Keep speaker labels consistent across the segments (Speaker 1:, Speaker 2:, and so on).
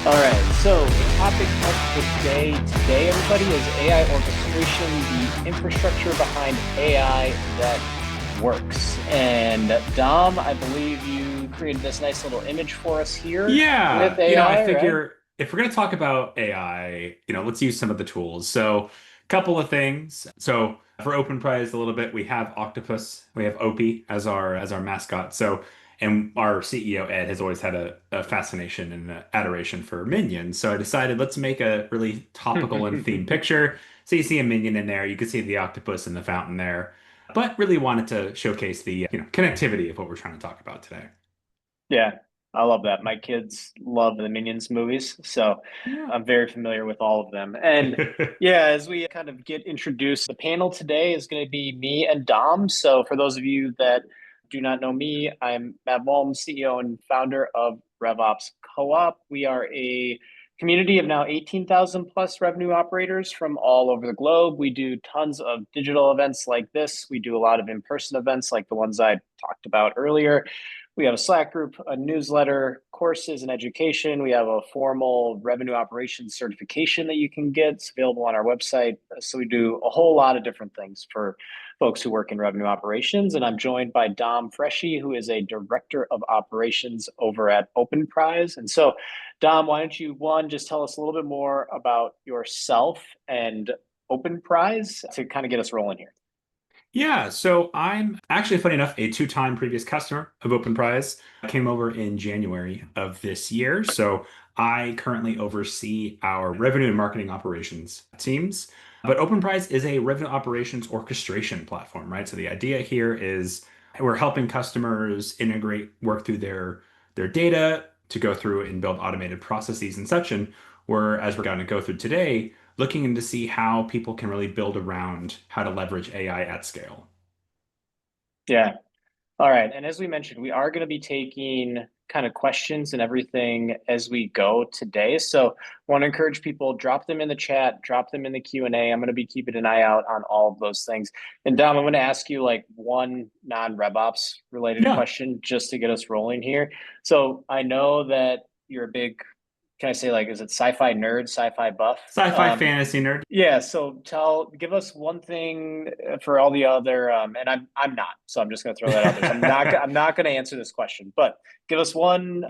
Speaker 1: All right, so the topic of the day, everybody, is AI orchestration, the infrastructure behind AI that works. And Dom, I believe you created this nice little image for us here with
Speaker 2: Yeah, I
Speaker 1: AI, right?
Speaker 2: figure if we're going to talk about AI, let's use some of the tools. So, a couple of things. So, for Openprise a little bit, we have Octopus, we have Opie as our mascot. So, and our CEO Ed has always had a fascination and an adoration for minions. So, I decided let's make a really topical and themed picture. So, you see a minion in there, you can see the octopus in the fountain there, but really wanted to showcase the connectivity of what we're trying to talk about today.
Speaker 1: Yeah, I love that. My kids love the Minions movies, so
Speaker 2: Yeah.
Speaker 1: I'm very familiar with all of them. And yeah, as we kind of get introduced, the panel today is going to be me and Dom. So for those of you that do not know me, I'm Matt Volm, CEO and founder of RevOps Co-op. We are a community of now 18,000 plus revenue operators from all over the globe. We do tons of digital events like this. We do a lot of in-person events like the ones I talked about earlier. We have a Slack group, a newsletter, courses and education. We have a formal revenue operations certification that you can get. It's available on our website. So we do a whole lot of different things for folks who work in revenue operations. And I'm joined by Dom Freschi, who is a director of operations over at Openprise. And so, Dom, why don't you, one, just tell us a little bit more about yourself and Openprise to kind of get us rolling here.
Speaker 2: Yeah, so I'm actually, funny enough, a two-time previous customer of Openprise. I came over in January of this year. So I currently oversee our revenue and marketing operations teams. But Openprise is a revenue operations orchestration platform, right? So the idea here is we're helping customers integrate, work through their data to go through and build automated processes and such. And as we're going to go through today, looking into see how people can really build around how to leverage AI at scale.
Speaker 1: Yeah. All right. And as we mentioned, we are going to be taking kind of questions and everything as we go today. So I want to encourage people, drop them in the chat, drop them in the Q&A. I'm going to be keeping an eye out on all of those things. And Dom, I'm going to ask you like one non-RevOps related
Speaker 2: Yeah,
Speaker 1: question just to get us rolling here. So I know that you're a big, can I say like, is it sci-fi nerd, sci-fi buff?
Speaker 2: sci-fi fantasy nerd.
Speaker 1: Yeah, so give us one thing for all the other, and I'm not, so I'm just going to throw that out there. So I'm not going to answer this question, but give us one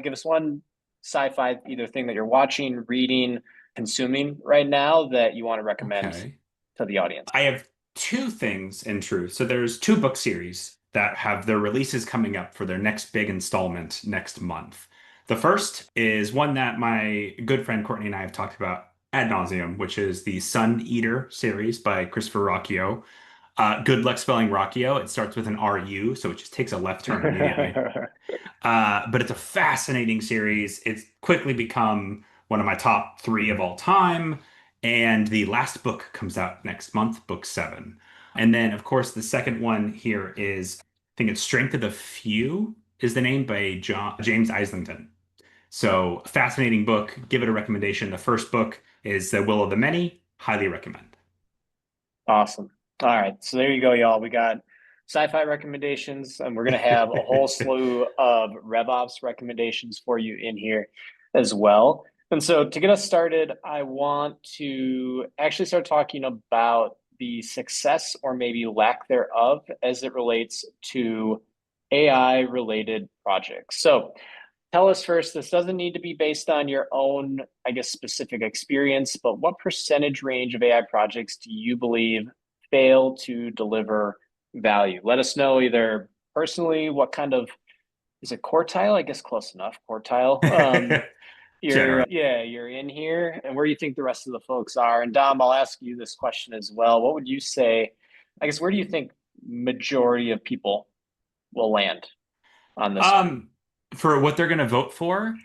Speaker 1: sci-fi either thing that you're watching, reading, consuming right now that you want to recommend
Speaker 2: Okay.
Speaker 1: to the audience.
Speaker 2: I have two things in truth. So there's two book series that have their releases coming up for their next big installment next month. The first is one that my good friend Courtney and I have talked about ad nauseum, which is the Sun Eater series by Christopher Rocchio. Good luck spelling Rocchio. It starts with an RU, so it just takes a left turn immediately. But it's a fascinating series. It's quickly become one of my top three of all time. And the last book comes out next month, book seven. And then, of course, the second one here is, I think it's Strength of the Few is the name by James Islington. So, fascinating book. Give it a recommendation. The first book is The Will of the Many. Highly recommend.
Speaker 1: Awesome. All right. So there you go, y'all. We got sci-fi recommendations, and we're going to have a whole slew of RevOps recommendations for you in here as well. And so to get us started, I want to actually start talking about the success or maybe lack thereof as it relates to AI related projects. So tell us first, this doesn't need to be based on your own, I guess, specific experience, but what percentage range of AI projects do you believe fail to deliver value? Let us know either personally, what kind of, is it quartile? I guess close enough, quartile.
Speaker 2: Generally.
Speaker 1: You're in here and where you think the rest of the folks are. And Dom, I'll ask you this question as well. What would you say, I guess, where do you think majority of people will land on this one?
Speaker 2: Um, for what they're going to vote for,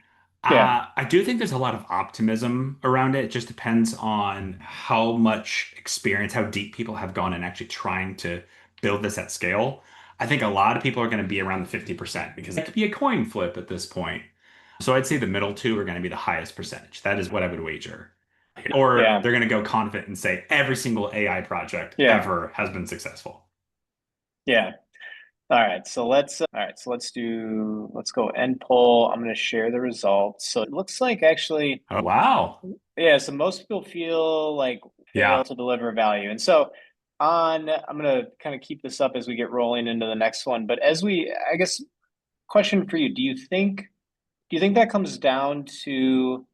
Speaker 1: Yeah.
Speaker 2: I do think there's a lot of optimism around it. It just depends on how much experience, how deep people have gone in actually trying to build this at scale. I think a lot of people are going to be around the 50% because it could be a coin flip at this point. So I'd say the middle two are going to be the highest percentage. That is what I would wager. Or
Speaker 1: Yeah.
Speaker 2: they're going to go confident and say every single AI project
Speaker 1: Yeah.
Speaker 2: ever has been successful.
Speaker 1: Yeah. Let's go end poll. I'm going to share the results. So it looks like actually,
Speaker 2: Oh, wow.
Speaker 1: yeah, so most people feel like
Speaker 2: Yeah.
Speaker 1: fail to deliver value. And so I'm going to kind of keep this up as we get rolling into the next one. But I guess, question for you, do you think that comes down to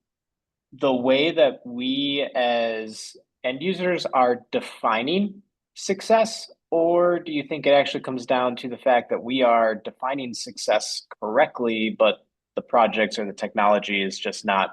Speaker 1: the way that we as end users are defining success, or do you think it actually comes down to the fact that we are defining success correctly, but the projects or the technology is just not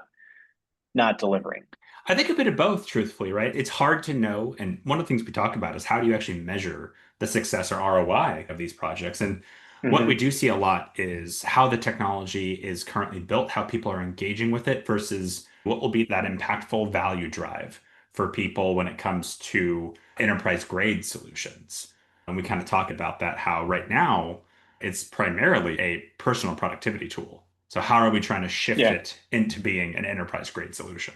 Speaker 1: delivering?
Speaker 2: I think a bit of both, truthfully, right? It's hard to know. And one of the things we talk about is how do you actually measure the success or ROI of these projects? And what we
Speaker 1: Hmm.
Speaker 2: do see a lot is how the technology is currently built, how people are engaging with it versus what will be that impactful value drive for people when it comes to enterprise grade solutions. And we kind of talk about that, how right now it's primarily a personal productivity tool. So how are we trying to shift
Speaker 1: Yeah.
Speaker 2: it into being an enterprise grade solution?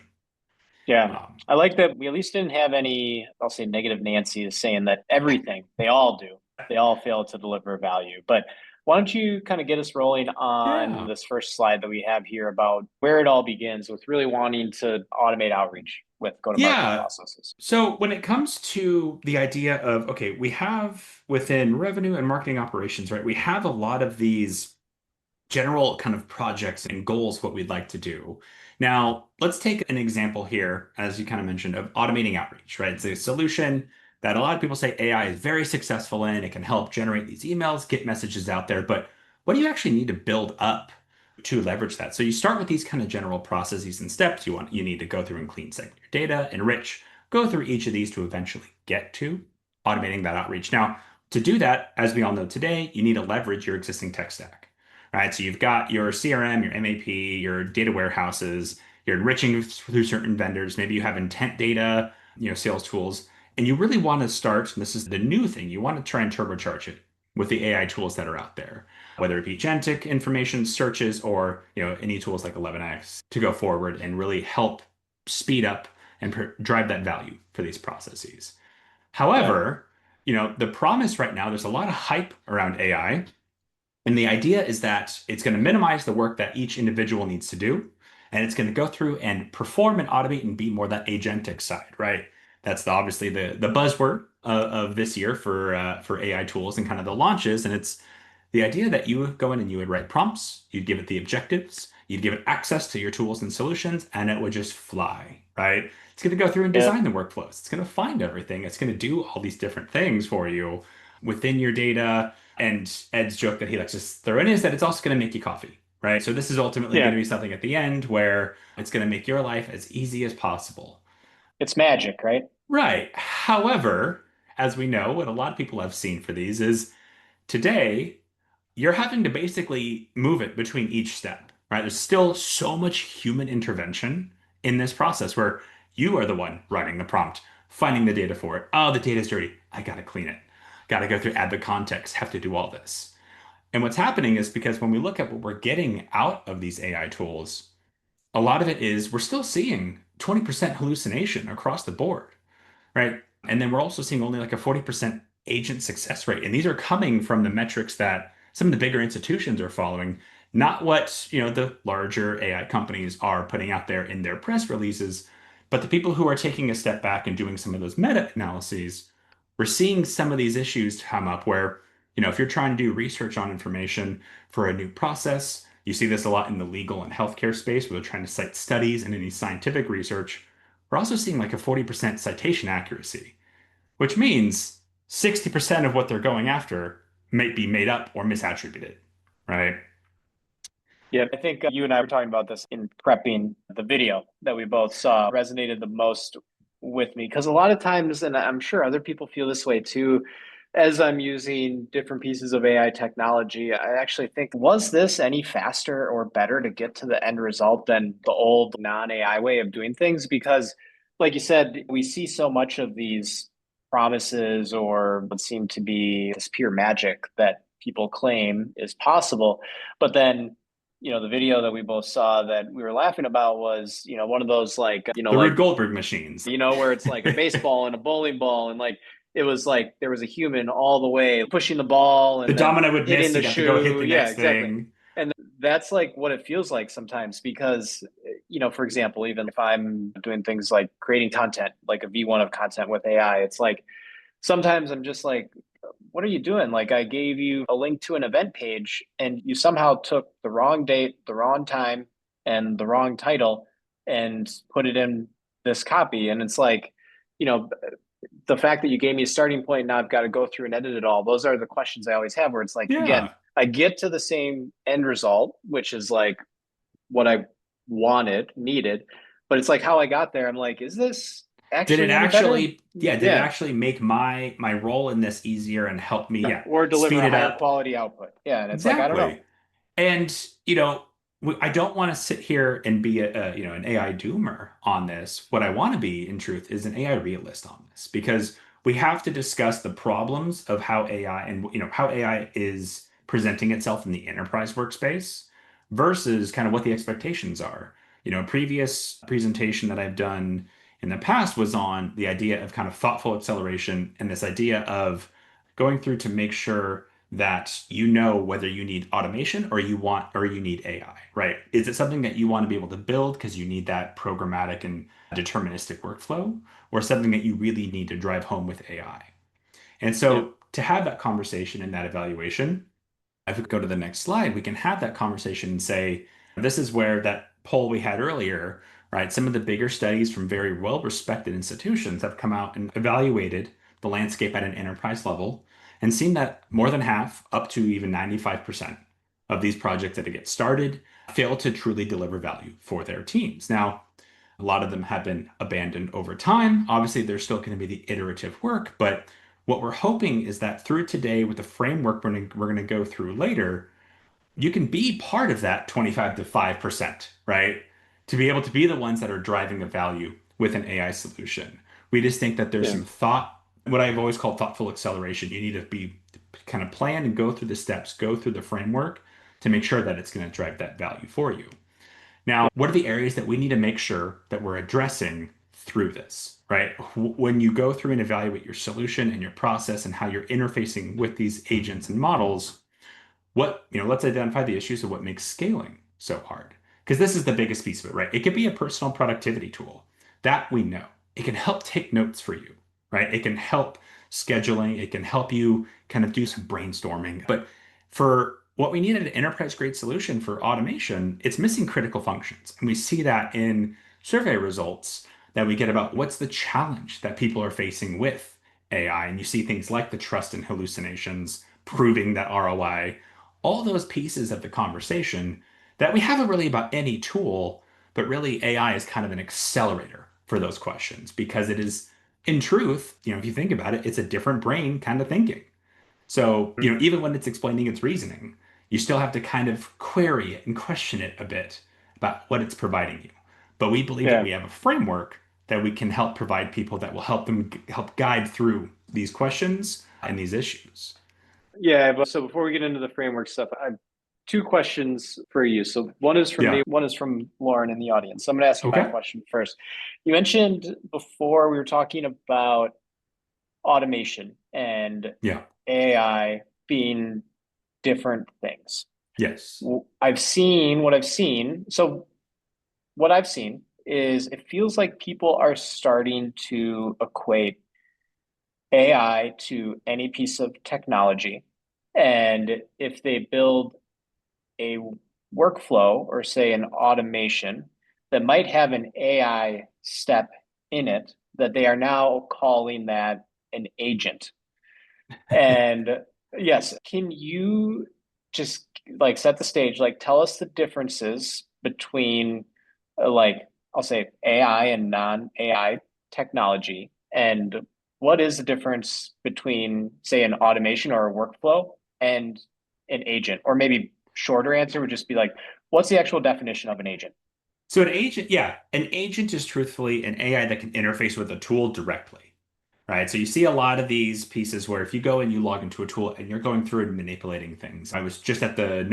Speaker 1: Yeah.
Speaker 2: Um,
Speaker 1: I like that we at least didn't have any, I'll say negative Nancy is saying that everything they all do, they all fail to deliver value. But why don't you kind of get us rolling on
Speaker 2: yeah.
Speaker 1: this first slide that we have here about where it all begins with really wanting to automate outreach with go-to-market
Speaker 2: Yeah.
Speaker 1: processes.
Speaker 2: So when it comes to the idea of, okay, we have within revenue and marketing operations, right? We have a lot of these general kind of projects and goals, what we'd like to do. Now, let's take an example here, as you kind of mentioned, of automating outreach, right? It's a solution that a lot of people say AI is very successful in. It can help generate these emails, get messages out there, but what do you actually need to build up to leverage that? So you start with these kind of general processes and steps. You need to go through and clean segment your data, enrich, go through each of these to eventually get to automating that outreach. Now, to do that, as we all know today, you need to leverage your existing tech stack. Right, so you've got your CRM, your MAP, your data warehouses, you're enriching through certain vendors. Maybe you have intent data, sales tools, and you really want to start, and this is the new thing, you want to try and turbocharge it with the AI tools that are out there, whether it be agentic information searches or any tools like 11x to go forward and really help speed up and drive that value for these processes.
Speaker 1: Yeah.
Speaker 2: However, the promise right now, there's a lot of hype around AI, and the idea is that it's going to minimize the work that each individual needs to do. And it's going to go through and perform and automate and be more that agentic side, right? That's obviously the buzzword of this year for AI tools and kind of the launches. And it's the idea that you would go in and you would write prompts, you'd give it the objectives, you'd give it access to your tools and solutions, and it would just fly, right? It's going to go through and
Speaker 1: Yeah.
Speaker 2: design the workflows. It's going to find everything. It's going to do all these different things for you within your data. And Ed's joke that he likes to throw in is that it's also going to make you coffee, right? So this is ultimately going
Speaker 1: Yeah.
Speaker 2: to be something at the end where it's going to make your life as easy as possible.
Speaker 1: It's magic, right?
Speaker 2: Right. However, as we know, what a lot of people have seen for these is today you're having to basically move it between each step, right? There's still so much human intervention in this process where you are the one writing the prompt, finding the data for it. Oh, the data's dirty. I got to clean it. Got to go through, add the context, have to do all this. And what's happening is because when we look at what we're getting out of these AI tools, a lot of it is we're still seeing 20% hallucination across the board, right? And then we're also seeing only like a 40% agent success rate. And these are coming from the metrics that some of the bigger institutions are following, not what, the larger AI companies are putting out there in their press releases, but the people who are taking a step back and doing some of those meta-analyses. We're seeing some of these issues come up where, if you're trying to do research on information for a new process, you see this a lot in the legal and healthcare space where they're trying to cite studies and any scientific research. We're also seeing like a 40% citation accuracy, which means 60% of what they're going after might be made up or misattributed, right?
Speaker 1: Yeah, I think you and I were talking about this in prepping the video that we both saw resonated the most with me because a lot of times, and I'm sure other people feel this way too, as I'm using different pieces of AI technology, I actually think, was this any faster or better to get to the end result than the old non-AI way of doing things? Because, like you said, we see so much of these promises or what seem to be this pure magic that people claim is possible, but then the video that we both saw that we were laughing about was, one of those like,
Speaker 2: The Rube Goldberg machines.
Speaker 1: where it's like a baseball and a bowling ball and like it was like there was a human all the way pushing the ball
Speaker 2: The
Speaker 1: and then
Speaker 2: domino would
Speaker 1: hitting
Speaker 2: miss,
Speaker 1: the
Speaker 2: you'd have to go hit
Speaker 1: shoe.
Speaker 2: the
Speaker 1: Yeah,
Speaker 2: next
Speaker 1: exactly.
Speaker 2: thing.
Speaker 1: And that's like what it feels like sometimes because, for example, even if I'm doing things like creating content, like a V1 of content with AI, it's like sometimes I'm just like, what are you doing? Like I gave you a link to an event page and you somehow took the wrong date, the wrong time, and the wrong title and put it in this copy. And it's like, you know, the fact that you gave me a starting point, now I've got to go through and edit it all. Those are the questions I always have where it's like, again,
Speaker 2: Yeah.
Speaker 1: I get to the same end result, which is like what I wanted, needed, but it's like how I got there. I'm like, is this
Speaker 2: Did it
Speaker 1: actually any better?
Speaker 2: actually, yeah, did it
Speaker 1: Yeah.
Speaker 2: actually make my role in this easier and help me, yeah,
Speaker 1: Or deliver
Speaker 2: speed
Speaker 1: a
Speaker 2: it
Speaker 1: higher
Speaker 2: up?
Speaker 1: quality output. Yeah. And it's like, I don't know.
Speaker 2: Exactly. And, I don't want to sit here and be an AI doomer on this. What I want to be, in truth, is an AI realist on this because we have to discuss the problems of how AI and, how AI is presenting itself in the enterprise workspace versus kind of what the expectations are. A previous presentation that I've done in the past was on the idea of kind of thoughtful acceleration and this idea of going through to make sure that you know whether you need automation or you need AI, right? Is it something that you want to be able to build because you need that programmatic and deterministic workflow, or something that you really need to drive home with AI? And
Speaker 1: Yeah.
Speaker 2: so to have that conversation and that evaluation, if we go to the next slide, we can have that conversation and say, this is where that poll we had earlier, right? Some of the bigger studies from very well-respected institutions have come out and evaluated the landscape at an enterprise level and seen that more than half, up to even 95% of these projects that get started fail to truly deliver value for their teams. Now, a lot of them have been abandoned over time. Obviously, there's still going to be the iterative work, but what we're hoping is that through today, with the framework we're going to go through later, you can be part of that 25 to 5%, right? To be able to be the ones that are driving the value with an AI solution. We just think that there's
Speaker 1: Yeah.
Speaker 2: some thought, what I've always called thoughtful acceleration. You need to be kind of plan and go through the steps, go through the framework to make sure that it's going to drive that value for you. Now, what are the areas that we need to make sure that we're addressing through this, right? When you go through and evaluate your solution and your process and how you're interfacing with these agents and models, let's identify the issues of what makes scaling so hard. Because this is the biggest piece of it, right? It could be a personal productivity tool that we know. It can help take notes for you, right? It can help scheduling. It can help you kind of do some brainstorming. But for what we need an enterprise grade solution for automation, it's missing critical functions. And we see that in survey results that we get about what's the challenge that people are facing with AI. And you see things like the trust and hallucinations, proving that ROI, all those pieces of the conversation that we haven't really about any tool, but really AI is kind of an accelerator for those questions because it is, in truth, if you think about it, it's a different brain kind of thinking. So, even when it's explaining its reasoning, you still have to kind of query it and question it a bit about what it's providing you. But we believe that
Speaker 1: Yeah.
Speaker 2: we have a framework that we can help provide people that will help them help guide through these questions and these issues.
Speaker 1: Yeah. But so before we get into the framework stuff, I have two questions for you. So one is from me,
Speaker 2: Yeah.
Speaker 1: one is from Lauren in the audience. So I'm going to ask you my
Speaker 2: Okay.
Speaker 1: question first. You mentioned before we were talking about automation and
Speaker 2: Yeah.
Speaker 1: AI being different things.
Speaker 2: Yes.
Speaker 1: I've seen what I've seen. So what I've seen is it feels like people are starting to equate AI to any piece of technology. And if they build a workflow or say an automation that might have an AI step in it, that they are now calling that an agent. And yes, can you just like set the stage, like tell us the differences between like I'll say AI and non-AI technology, and what is the difference between say an automation or a workflow and an agent? Or maybe shorter answer would just be like, what's the actual definition of an agent?
Speaker 2: So an agent is truthfully an AI that can interface with a tool directly, right? So you see a lot of these pieces where if you go and you log into a tool and you're going through and manipulating things. I was just at the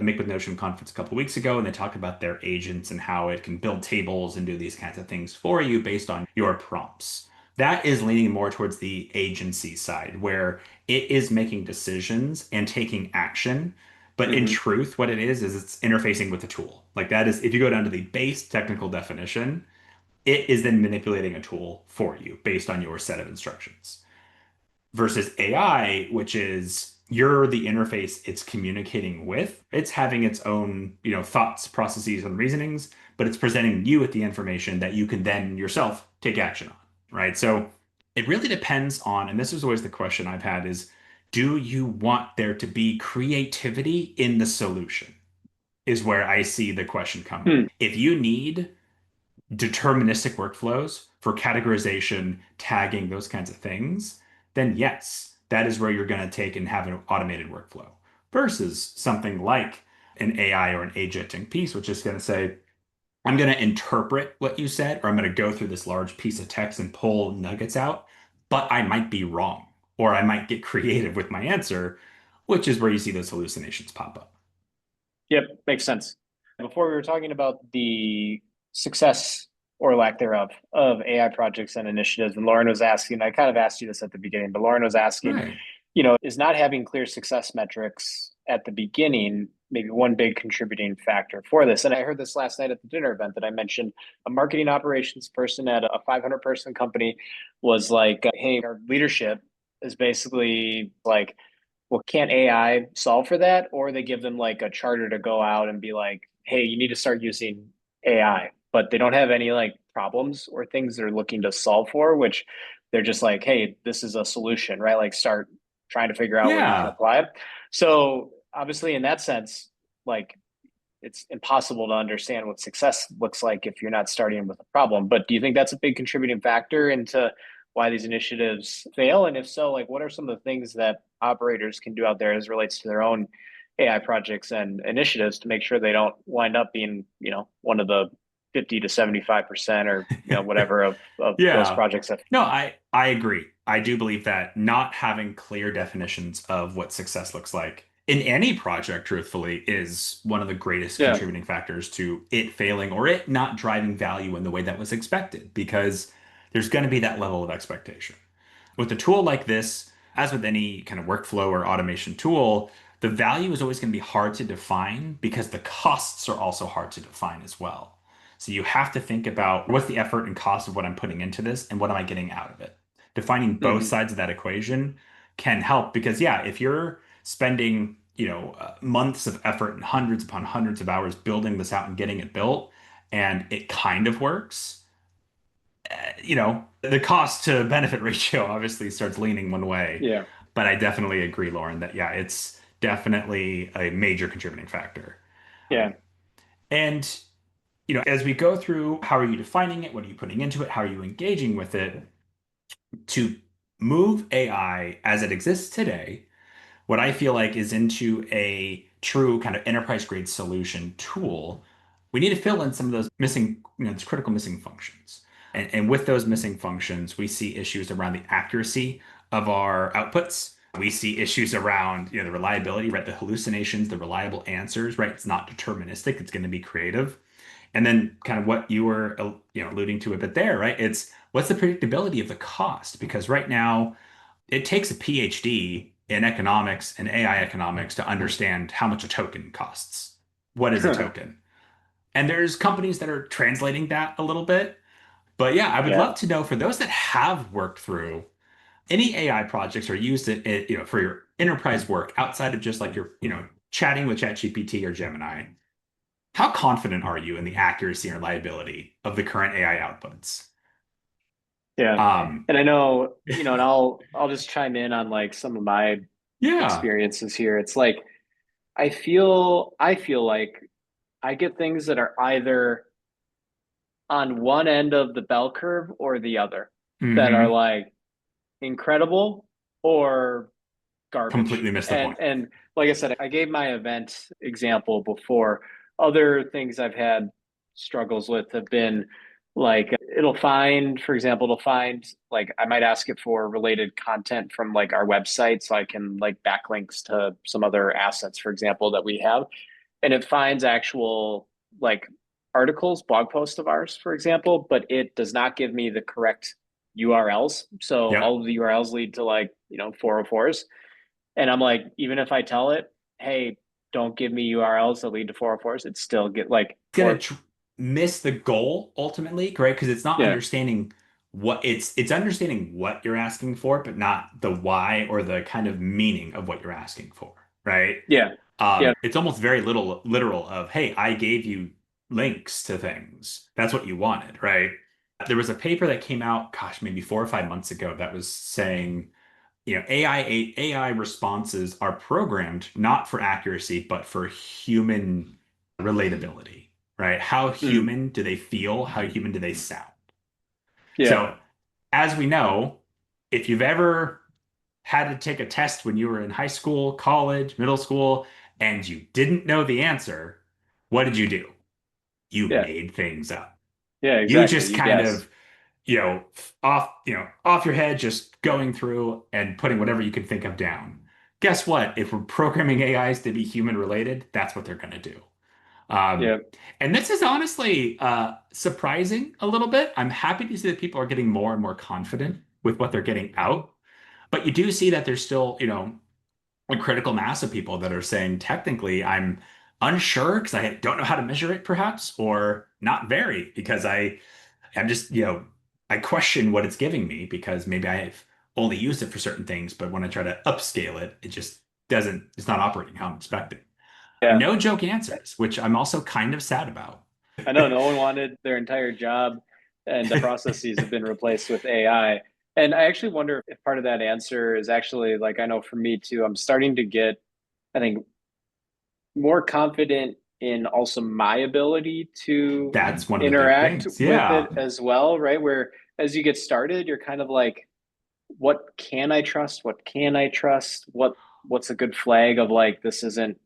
Speaker 2: Make with Notion conference a couple of weeks ago, and they talked about their agents and how it can build tables and do these kinds of things for you based on your prompts. That is leaning more towards the agency side, where it is making decisions and taking action. But in
Speaker 1: Hmm.
Speaker 2: truth, what it is it's interfacing with the tool. Like that is, if you go down to the base technical definition, it is then manipulating a tool for you based on your set of instructions. Versus AI, which is you're the interface it's communicating with. It's having its own, thoughts, processes, and reasonings, but it's presenting you with the information that you can then yourself take action on, right? So it really depends on, and this is always the question I've had is, do you want there to be creativity in the solution? Is where I see the question come up.
Speaker 1: Hmm.
Speaker 2: If you need deterministic workflows for categorization, tagging, those kinds of things, then yes, that is where you're going to take and have an automated workflow versus something like an AI or an agenting piece, which is going to say, I'm going to interpret what you said, or I'm going to go through this large piece of text and pull nuggets out, but I might be wrong, or I might get creative with my answer, which is where you see those hallucinations pop up.
Speaker 1: Yep, makes sense. Before we were talking about the success or lack thereof of AI projects and initiatives, and Lauren was asking, I kind of asked you this at the beginning, but Lauren was asking,
Speaker 2: Right.
Speaker 1: is not having clear success metrics at the beginning maybe one big contributing factor for this? And I heard this last night at the dinner event that I mentioned. A marketing operations person at a 500-person company was like, hey, our leadership is basically like, well, can't AI solve for that? Or they give them like a charter to go out and be like, hey, you need to start using AI, but they don't have any like problems or things they're looking to solve for, which they're just like, hey, this is a solution, right? Like start trying to figure out where you can
Speaker 2: Yeah.
Speaker 1: apply it. So obviously in that sense, like it's impossible to understand what success looks like if you're not starting with a problem. But do you think that's a big contributing factor into why these initiatives fail? And if so, like what are some of the things that operators can do out there as relates to their own AI projects and initiatives to make sure they don't wind up being, one of the 50 to 75% or, whatever of those
Speaker 2: Yeah.
Speaker 1: projects that.
Speaker 2: No, I agree. I do believe that not having clear definitions of what success looks like in any project, truthfully, is one of the greatest
Speaker 1: Yeah.
Speaker 2: contributing factors to it failing or it not driving value in the way that was expected, because there's going to be that level of expectation. With a tool like this, as with any kind of workflow or automation tool, the value is always going to be hard to define because the costs are also hard to define as well. So you have to think about what's the effort and cost of what I'm putting into this and what am I getting out of it. Defining both
Speaker 1: Hmm.
Speaker 2: sides of that equation can help because, yeah, if you're spending, months of effort and hundreds upon hundreds of hours building this out and getting it built, and it kind of works, the cost to benefit ratio obviously starts leaning one way.
Speaker 1: Yeah.
Speaker 2: But I definitely agree, Lauren, that yeah, it's definitely a major contributing factor.
Speaker 1: Yeah.
Speaker 2: And as we go through, how are you defining it? What are you putting into it? How are you engaging with it? To move AI as it exists today, what I feel like is into a true kind of enterprise grade solution tool, we need to fill in some of those missing, those critical missing functions. And with those missing functions, we see issues around the accuracy of our outputs. We see issues around, the reliability, right? The hallucinations, the reliable answers, right? It's not deterministic. It's going to be creative. And then kind of what you were, alluding to a bit there, right? It's what's the predictability of the cost? Because right now, it takes a PhD in economics and AI economics to understand how much a token costs. What is a token? And there's companies that are translating that a little bit. But yeah, I would
Speaker 1: Yeah.
Speaker 2: love to know for those that have worked through any AI projects or used it, for your enterprise work outside of just like your, chatting with ChatGPT or Gemini. How confident are you in the accuracy and reliability of the current AI outputs?
Speaker 1: Yeah.
Speaker 2: Um,
Speaker 1: And I know, and I'll just chime in on like some of my
Speaker 2: yeah.
Speaker 1: experiences here. It's like I feel like I get things that are either on one end of the bell curve or the other that are
Speaker 2: Hmm.
Speaker 1: like incredible or garbage.
Speaker 2: Completely missed the
Speaker 1: And
Speaker 2: point.
Speaker 1: and like I said, I gave my event example before. Other things I've had struggles with have been like for example, it'll find like I might ask it for related content from like our website so I can like backlinks to some other assets, for example, that we have. And it finds actual like articles, blog posts of ours, for example, but it does not give me the correct URLs. So
Speaker 2: Yep.
Speaker 1: all of the URLs lead to like, 404s. And I'm like, even if I tell it, hey, don't give me URLs that lead to 404s, it's still get like,
Speaker 2: It's gonna
Speaker 1: or
Speaker 2: tr miss the goal ultimately, right? Because it's not
Speaker 1: yeah,
Speaker 2: understanding what it's understanding what you're asking for, but not the why or the kind of meaning of what you're asking for, right?
Speaker 1: yeah, yeah,
Speaker 2: It's almost very little literal of, hey, I gave you links to things. That's what you wanted, right? There was a paper that came out, gosh, maybe 4 or 5 months ago that was saying, AI responses are programmed not for accuracy, but for human relatability, right? How
Speaker 1: mm,
Speaker 2: human do they feel? How human do they sound?
Speaker 1: yeah,
Speaker 2: So, as we know, if you've ever had to take a test when you were in high school, college, middle school, and you didn't know the answer, what did you do? You
Speaker 1: yeah,
Speaker 2: made things up.
Speaker 1: yeah,
Speaker 2: You
Speaker 1: exactly.
Speaker 2: just
Speaker 1: You
Speaker 2: kind
Speaker 1: guess.
Speaker 2: of, off your head, just going through and putting whatever you can think of down. Guess what? If we're programming AIs to be human related, that's what they're going to do. Um,
Speaker 1: Yeah,
Speaker 2: and this is honestly surprising a little bit. I'm happy to see that people are getting more and more confident with what they're getting out. But you do see that there's still, a critical mass of people that are saying, technically, I'm unsure because I don't know how to measure it, perhaps, or not very because I'm just, I question what it's giving me because maybe I've only used it for certain things, but when I try to upscale it, it just it's not operating how I'm expecting.
Speaker 1: yeah.
Speaker 2: No joke answers, which I'm also kind of sad about.
Speaker 1: I know no one wanted their entire job and processes have been replaced with AI. And I actually wonder if part of that answer is actually like, I know for me too, I'm starting to get, I think, more confident in also my ability to
Speaker 2: That's one of the big
Speaker 1: interact
Speaker 2: things.
Speaker 1: with it
Speaker 2: Yeah.
Speaker 1: as well, right? Where as you get started, you're kind of like, what can I trust? What can I trust? What's a good flag of like this isn't,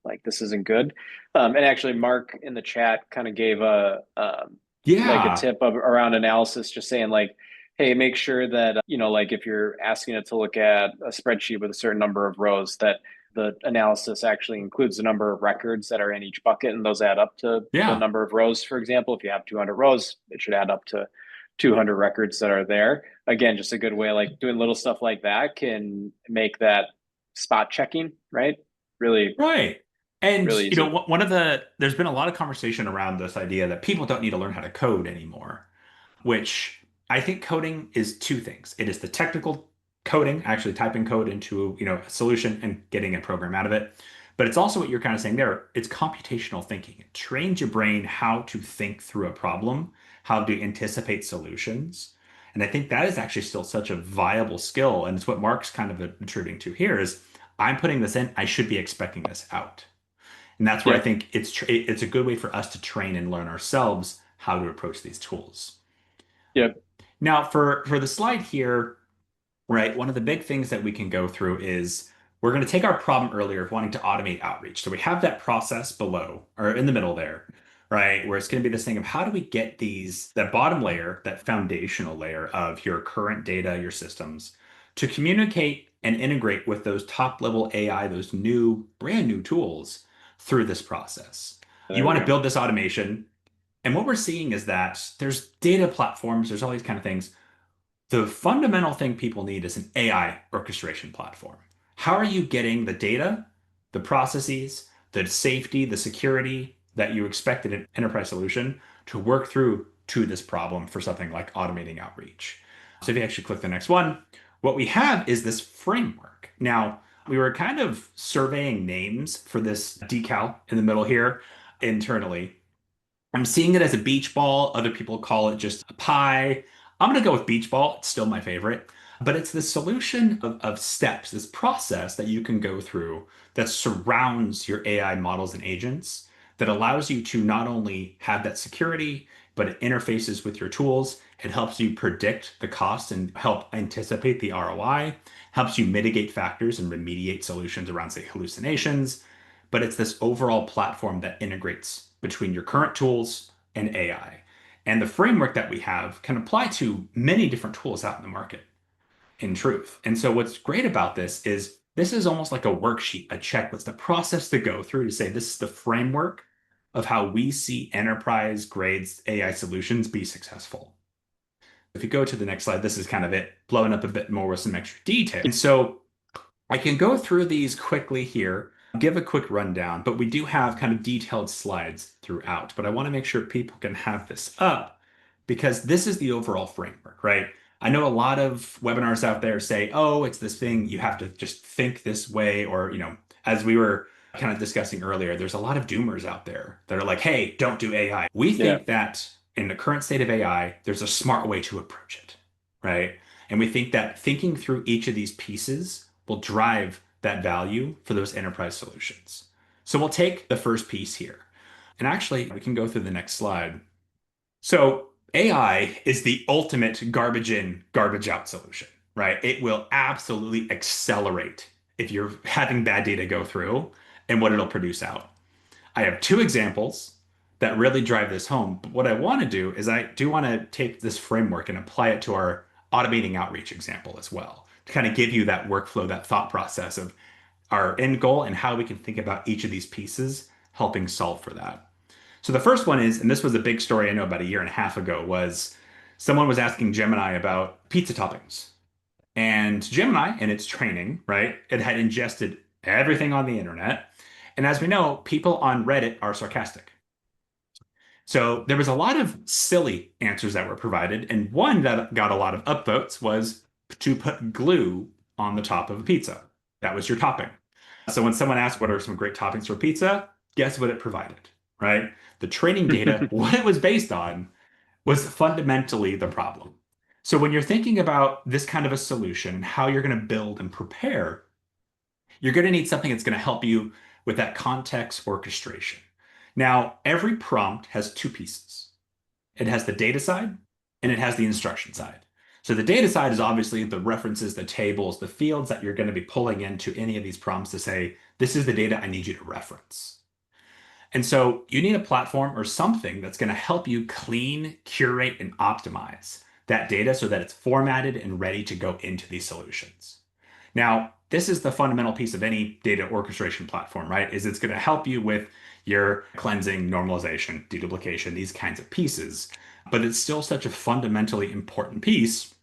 Speaker 1: like this isn't good. And actually, Mark in the chat kind of gave like a
Speaker 2: Yeah.
Speaker 1: tip of around analysis, just saying like, hey, make sure that like if you're asking it to look at a spreadsheet with a certain number of rows, that the analysis actually includes the number of records that are in each bucket, and those add up to the
Speaker 2: Yeah.
Speaker 1: number of rows. For example, if you have 200 rows, it should add up to 200 records that are there. Again, just a good way, like doing little stuff like that can make that spot checking, right? Really,
Speaker 2: Right. And,
Speaker 1: really easy.
Speaker 2: there's been a lot of conversation around this idea that people don't need to learn how to code anymore, which I think coding is two things. It is the technical coding, actually typing code into, a solution and getting a program out of it. But it's also what you're kind of saying there. It's computational thinking. It trains your brain how to think through a problem, how to anticipate solutions. And I think that is actually still such a viable skill. And it's what Mark's kind of attributing to here is I'm putting this in, I should be expecting this out. And that's where I
Speaker 1: Yep.
Speaker 2: think it's a good way for us to train and learn ourselves how to approach these tools.
Speaker 1: Yep.
Speaker 2: Now, for the slide here, right, one of the big things that we can go through is we're going to take our problem earlier of wanting to automate outreach. So we have that process below or in the middle there, right, where it's going to be this thing of how do we get that bottom layer, that foundational layer of your current data, your systems, to communicate and integrate with those top level AI, those brand new tools through this process. You
Speaker 1: There we
Speaker 2: want to
Speaker 1: go.
Speaker 2: build this automation. And what we're seeing is that there's data platforms, there's all these kind of things. The fundamental thing people need is an AI orchestration platform. How are you getting the data, the processes, the safety, the security that you expect in an enterprise solution to work through to this problem for something like automating outreach? So if you actually click the next one, what we have is this framework. Now, we were kind of surveying names for this decal in the middle here internally. I'm seeing it as a beach ball. Other people call it just a pie. I'm going to go with beach ball. It's still my favorite. But it's the solution of steps, this process that you can go through that surrounds your AI models and agents that allows you to not only have that security, but it interfaces with your tools. It helps you predict the cost and help anticipate the ROI, helps you mitigate factors and remediate solutions around, say, hallucinations, but it's this overall platform that integrates between your current tools and AI. And the framework that we have can apply to many different tools out in the market, in truth. And so, what's great about this is almost like a worksheet, a checklist, a process to go through to say this is the framework of how we see enterprise grades AI solutions be successful. If you go to the next slide, this is kind of it, blowing up a bit more with some extra detail. And so I can go through these quickly here, give a quick rundown, but we do have kind of detailed slides throughout. But I want to make sure people can have this up because this is the overall framework, right? I know a lot of webinars out there say, oh, it's this thing, you have to just think this way, or, as we were kind of discussing earlier, there's a lot of doomers out there that are like, hey, don't do AI. We
Speaker 1: Yeah.
Speaker 2: think that in the current state of AI, there's a smart way to approach it, right? And we think that thinking through each of these pieces will drive that value for those enterprise solutions. So we'll take the first piece here. And actually, we can go through the next slide. So AI is the ultimate garbage in, garbage out solution, right? It will absolutely accelerate if you're having bad data go through and what it'll produce out. I have two examples that really drive this home. But what I want to do is I do want to take this framework and apply it to our automating outreach example as well, to kind of give you that workflow, that thought process of our end goal and how we can think about each of these pieces helping solve for that. So the first one is, and this was a big story I know about a year and a half ago, was someone was asking Gemini about pizza toppings. And Gemini, in its training, right, it had ingested everything on the internet. And as we know, people on Reddit are sarcastic. So there was a lot of silly answers that were provided, and one that got a lot of upvotes was to put glue on the top of a pizza. That was your topping. So when someone asked what are some great toppings for pizza, guess what it provided, right? The training data, what it was based on, was fundamentally the problem. So when you're thinking about this kind of a solution, how you're going to build and prepare, you're going to need something that's going to help you with that context orchestration. Now, every prompt has two pieces. It has the data side and it has the instruction side. So the data side is obviously the references, the tables, the fields that you're going to be pulling into any of these prompts to say, this is the data I need you to reference. And so you need a platform or something that's going to help you clean, curate, and optimize that data so that it's formatted and ready to go into these solutions. Now, this is the fundamental piece of any data orchestration platform, right? Is it's going to help you with your cleansing, normalization, deduplication, these kinds of pieces. But it's still such a fundamentally important piece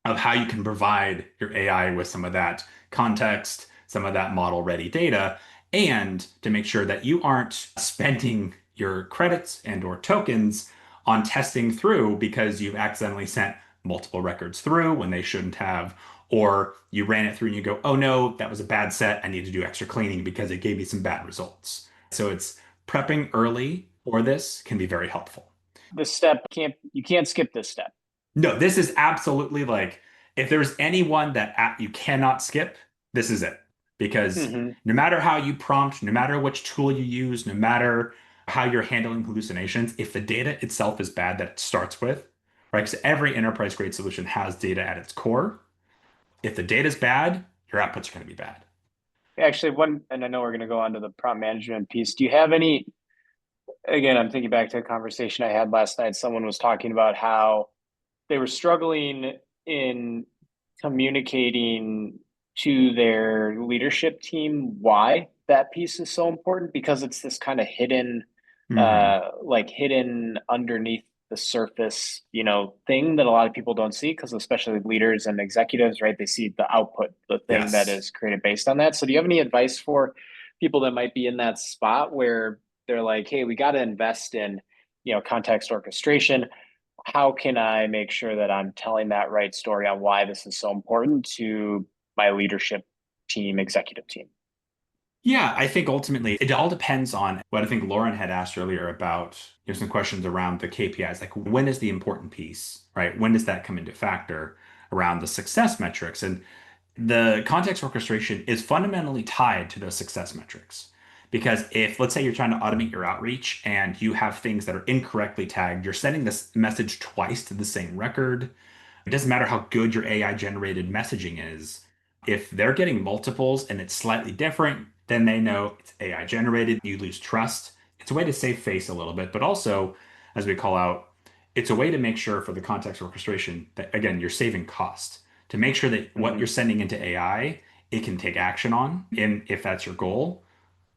Speaker 2: of how you can provide your AI with some of that context, some of that model ready data, and to make sure that you aren't spending your credits and or tokens on testing through because you've accidentally sent multiple records through when they shouldn't have, or you ran it through and you go, oh no, that was a bad set. I need to do extra cleaning because it gave me some bad results. So it's prepping early for this can be very helpful.
Speaker 1: This step you can't skip this step.
Speaker 2: No, this is absolutely like, if there's anyone that you cannot skip, this is it. Because
Speaker 1: Hmm.
Speaker 2: no matter how you prompt, no matter which tool you use, no matter how you're handling hallucinations, if the data itself is bad that it starts with, right? Because every enterprise grade solution has data at its core. If the data is bad, your outputs are going to be bad.
Speaker 1: Actually, and I know we're going to go on to the prompt management piece. Do you have any, again, I'm thinking back to a conversation I had last night. Someone was talking about how they were struggling in communicating to their leadership team why that piece is so important because it's this kind of hidden
Speaker 2: Hmm.
Speaker 1: like hidden underneath the surface, thing that a lot of people don't see because especially leaders and executives, right? They see the output, the thing that
Speaker 2: Yes.
Speaker 1: is created based on that. So do you have any advice for people that might be in that spot where they're like, hey, we got to invest in, context orchestration. How can I make sure that I'm telling that right story on why this is so important to my leadership team, executive team?
Speaker 2: Yeah, I think ultimately it all depends on what I think Lauren had asked earlier about, some questions around the KPIs, like when is the important piece, right? When does that come into factor around the success metrics? And the context orchestration is fundamentally tied to those success metrics. Because if, let's say, you're trying to automate your outreach and you have things that are incorrectly tagged, you're sending this message twice to the same record. It doesn't matter how good your AI generated messaging is. If they're getting multiples and it's slightly different, then they know it's AI generated. You lose trust. It's a way to save face a little bit, but also, as we call out, it's a way to make sure for the context orchestration that, again, you're saving cost to make sure that what you're
Speaker 1: Hmm.
Speaker 2: sending into AI, it can take action on, and if that's your goal,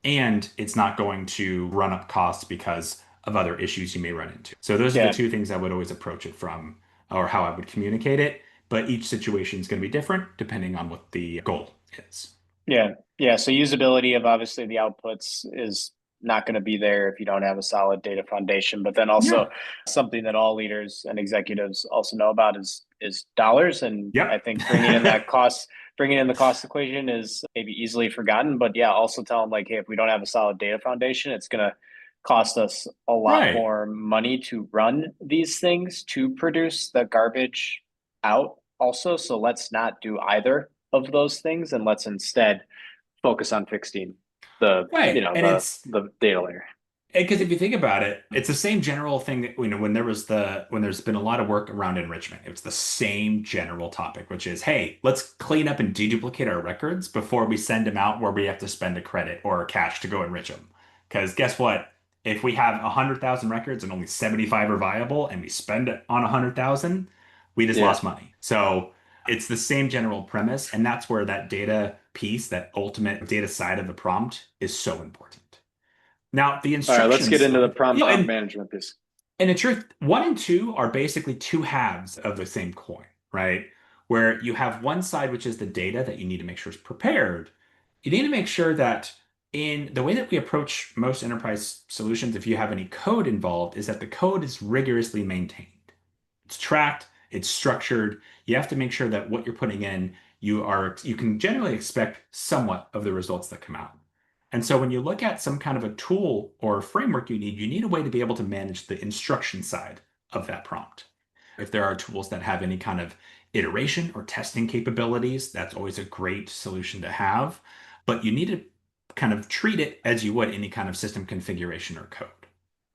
Speaker 2: and it's not going to run up costs because of other issues you may run into. So those are the
Speaker 1: Yeah.
Speaker 2: two things I would always approach it from. or how I would communicate it. But each situation is going to be different depending on what the goal is.
Speaker 1: Yeah. Yeah. So usability of obviously the outputs is not going to be there if you don't have a solid data foundation. But then also
Speaker 2: Yeah.
Speaker 1: something that all leaders and executives also know about is dollars. And I
Speaker 2: Yep.
Speaker 1: think bringing in the cost equation is maybe easily forgotten. But yeah, also tell them like, hey, if we don't have a solid data foundation, it's going to cost us a lot
Speaker 2: Right.
Speaker 1: more money to run these things to produce the garbage out also. So let's not do either of those things, and let's instead focus on fixing the
Speaker 2: Right. And it's
Speaker 1: the data layer.
Speaker 2: because if you think about it, it's the same general thing that, when there's been a lot of work around enrichment, it was the same general topic, which is, hey, let's clean up and deduplicate our records before we send them out where we have to spend a credit or cash to go enrich them. Because guess what? If we have 100,000 records and only 75 are viable and we spend it on 100,000, we just
Speaker 1: Yeah.
Speaker 2: lost money. So it's the same general premise. And that's where that data piece, that ultimate data side of the prompt is so important. Now, the
Speaker 1: All right, let's
Speaker 2: instruction
Speaker 1: get into the
Speaker 2: side,
Speaker 1: prompt management piece.
Speaker 2: and in truth, one and two are basically two halves of the same coin, right? Where you have one side, which is the data that you need to make sure is prepared. You need to make sure that in the way that we approach most enterprise solutions, if you have any code involved, is that the code is rigorously maintained. It's tracked, it's structured. You have to make sure that what you're putting in, you can generally expect somewhat of the results that come out. And so when you look at some kind of a tool or framework you need a way to be able to manage the instruction side of that prompt. If there are tools that have any kind of iteration or testing capabilities, that's always a great solution to have. But you need to kind of treat it as you would any kind of system configuration or code,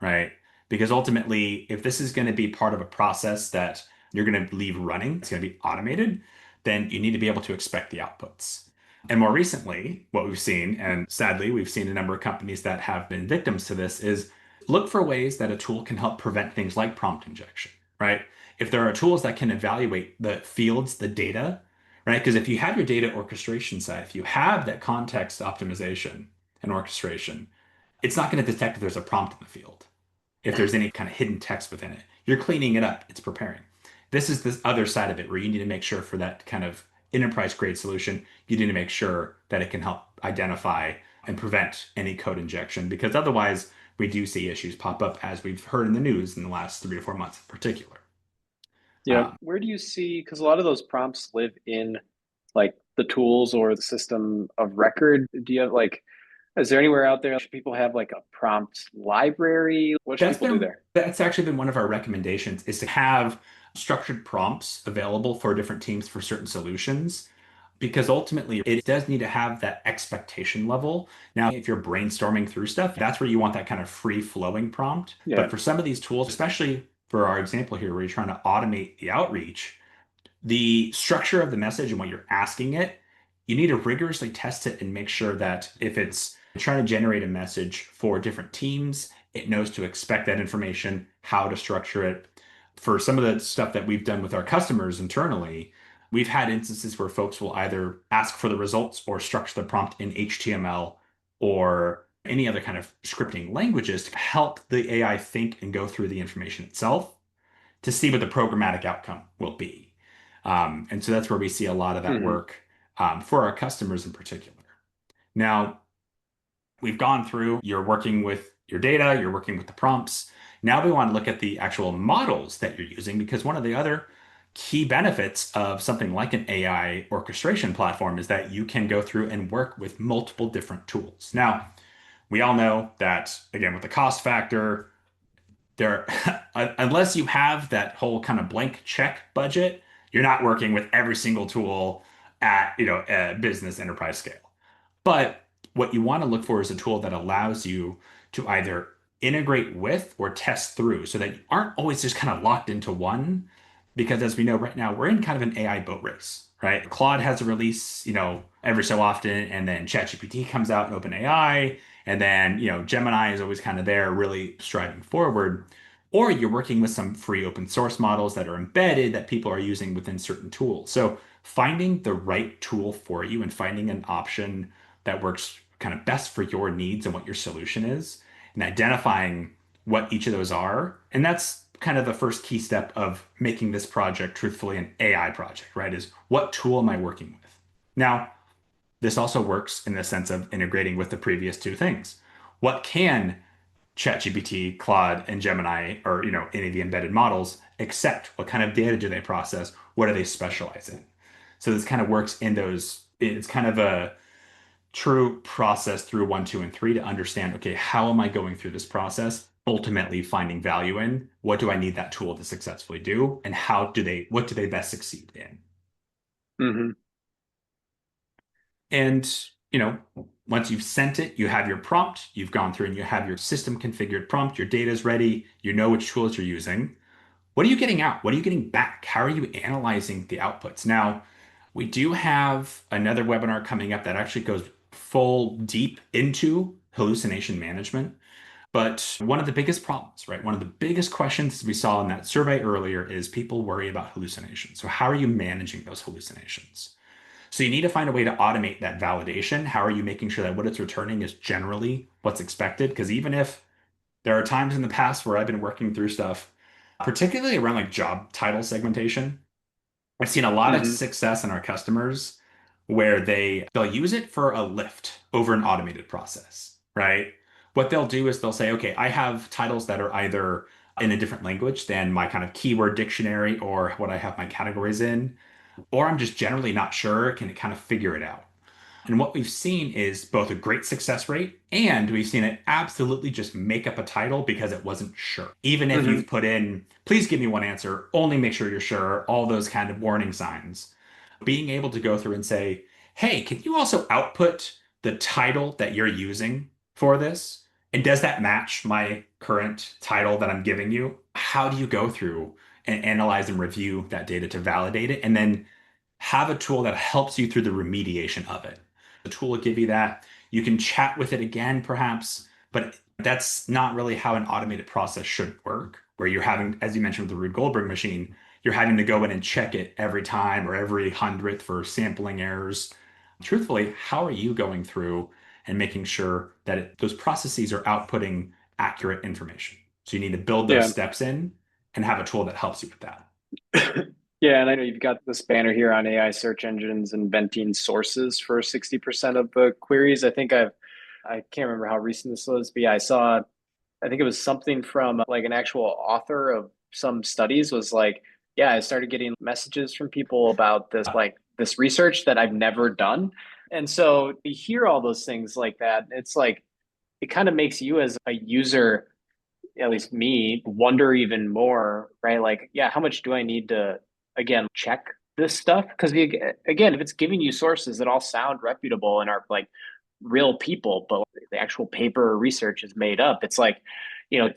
Speaker 2: right? Because ultimately, if this is going to be part of a process that you're going to leave running, it's going to be automated, then you need to be able to expect the outputs. And more recently, what we've seen, and sadly, we've seen a number of companies that have been victims to this, is look for ways that a tool can help prevent things like prompt injection, right? If there are tools that can evaluate the fields, the data, right? Because if you have your data orchestration side, if you have that context optimization and orchestration, it's not going to detect if there's a prompt in the field, if there's any kind of hidden text within it. You're cleaning it up, it's preparing. This is this other side of it where you need to make sure for that kind of enterprise grade solution, you need to make sure that it can help identify and prevent any code injection because otherwise we do see issues pop up as we've heard in the news in the last 3 to 4 months in particular.
Speaker 1: Yeah. Where do you see, because a lot of those prompts live in like the tools or the system of record? Do you have like, is there anywhere out there should people have like a prompt library? What should people do there?
Speaker 2: That's actually been one of our recommendations is to have structured prompts available for different teams for certain solutions because ultimately it does need to have that expectation level. Now, if you're brainstorming through stuff, that's where you want that kind of free flowing prompt.
Speaker 1: Yeah.
Speaker 2: But for some of these tools, especially for our example here, where you're trying to automate the outreach, the structure of the message and what you're asking it, you need to rigorously test it and make sure that if it's trying to generate a message for different teams, it knows to expect that information, how to structure it. For some of the stuff that we've done with our customers internally, we've had instances where folks will either ask for the results or structure the prompt in HTML or any other kind of scripting languages to help the AI think and go through the information itself to see what the programmatic outcome will be. And so that's where we see a lot of that
Speaker 1: Hmm.
Speaker 2: work for our customers in particular. Now, we've gone through, you're working with your data, you're working with the prompts. Now we want to look at the actual models that you're using because one of the other key benefits of something like an AI orchestration platform is that you can go through and work with multiple different tools. Now, we all know that, again, with the cost factor, there unless you have that whole kind of blank check budget, you're not working with every single tool at a business enterprise scale. But what you want to look for is a tool that allows you to either integrate with or test through so that you aren't always just kind of locked into one. Because as we know right now, we're in kind of an AI boat race, right? Claude has a release, every so often, and then ChatGPT comes out in OpenAI, and then, Gemini is always kind of there really striving forward. Or you're working with some free open source models that are embedded that people are using within certain tools. So finding the right tool for you and finding an option that works kind of best for your needs and what your solution is, and identifying what each of those are. And that's kind of the first key step of making this project truthfully an AI project, right? Is what tool am I working with? Now, this also works in the sense of integrating with the previous two things. What can ChatGPT, Claude, and Gemini, or any of the embedded models, accept? What kind of data do they process? What do they specialize in? So this kind of works in those. It's kind of a true process through one, two, and three to understand, okay, how am I going through this process? Ultimately finding value in what do I need that tool to successfully do, and what do they best succeed in?
Speaker 1: Hmm.
Speaker 2: And, you know, once you've sent it, you have your prompt, you've gone through and you have your system configured prompt, your data is ready, you know which tools you're using. What are you getting out? What are you getting back? How are you analyzing the outputs? Now, we do have another webinar coming up that actually goes full deep into hallucination management. But one of the biggest problems, right? One of the biggest questions we saw in that survey earlier is people worry about hallucinations. So, how are you managing those hallucinations? So you need to find a way to automate that validation. How are you making sure that what it's returning is generally what's expected? Because even if there are times in the past where I've been working through stuff, particularly around like job title segmentation, I've seen a lot of
Speaker 1: Hmm.
Speaker 2: success in our customers where they'll use it for a lift over an automated process, right? What they'll do is they'll say, okay, I have titles that are either in a different language than my kind of keyword dictionary or what I have my categories in, or I'm just generally not sure, can it kind of figure it out? And what we've seen is both a great success rate and we've seen it absolutely just make up a title because it wasn't sure. Even if
Speaker 1: Hmm.
Speaker 2: you've put in, please give me one answer, only make sure you're sure, all those kind of warning signs. Being able to go through and say, hey, can you also output the title that you're using for this? And does that match my current title that I'm giving you? How do you go through and analyze and review that data to validate it? And then have a tool that helps you through the remediation of it. The tool will give you that. You can chat with it again, perhaps, but that's not really how an automated process should work, where you're having, as you mentioned with the Rube Goldberg machine, you're having to go in and check it every time or every hundredth for sampling errors. Truthfully, how are you going through and making sure that those processes are outputting accurate information? So you need to build those
Speaker 1: Yeah.
Speaker 2: steps in and have a tool that helps you with that.
Speaker 1: Yeah, and I know you've got this banner here on AI search engines inventing sources for 60% of the queries. I can't remember how recent this was, but yeah, I think it was something from like an actual author of some studies was like, yeah, I started getting messages from people about this, like this research that I've never done. And so you hear all those things like that. It's like, it kind of makes you as a user, at least me, wonder even more, right? Like, yeah, how much do I need to, again, check this stuff? Because again, if it's giving you sources that all sound reputable and are like real people, but the actual paper or research is made up, it's like,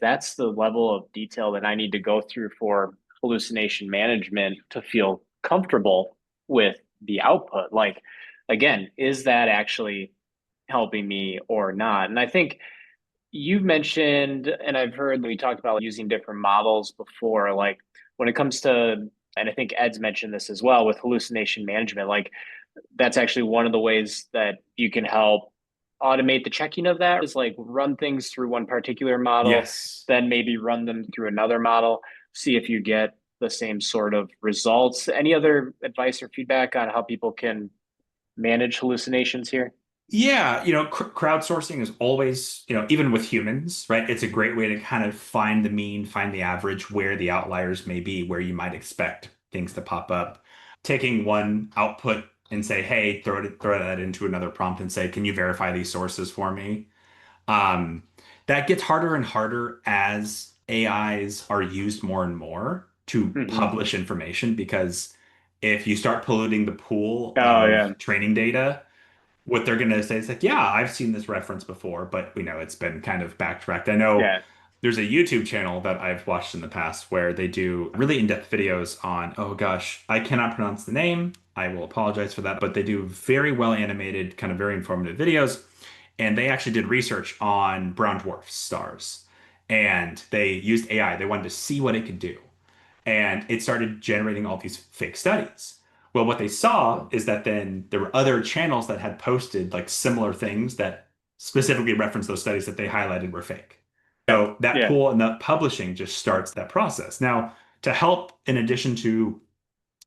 Speaker 1: that's the level of detail that I need to go through for hallucination management to feel comfortable with the output. Like, again, is that actually helping me or not? And I think you've mentioned, and I've heard that we talked about using different models before, like when it comes to, and I think Ed's mentioned this as well with hallucination management, like that's actually one of the ways that you can help automate the checking of that is like run things through one particular model,
Speaker 2: Yes.
Speaker 1: then maybe run them through another model, see if you get the same sort of results. Any other advice or feedback on how people can manage hallucinations here?
Speaker 2: Yeah, crowdsourcing is always, even with humans, right? It's a great way to kind of find the mean, find the average, where the outliers may be, where you might expect things to pop up. Taking one output and say, hey, throw that into another prompt and say, can you verify these sources for me? Um, that gets harder and harder as AIs are used more and more to
Speaker 1: Hmm.
Speaker 2: publish information because if you start polluting the pool
Speaker 1: Oh
Speaker 2: of
Speaker 1: yeah.
Speaker 2: training data, what they're going to say is like, yeah, I've seen this reference before, but we know it's been kind of backtracked. I know
Speaker 1: Yeah.
Speaker 2: there's a YouTube channel that I've watched in the past where they do really in-depth videos on, oh gosh, I cannot pronounce the name. I will apologize for that, but they do very well animated, kind of very informative videos. And they actually did research on brown dwarf stars. And they used AI. They wanted to see what it could do, and it started generating all these fake studies. Well, what they saw is that then there were other channels that had posted like similar things that specifically referenced those studies that they highlighted were fake. So that
Speaker 1: Yeah.
Speaker 2: pool and that publishing just starts that process. Now, to help, in addition to,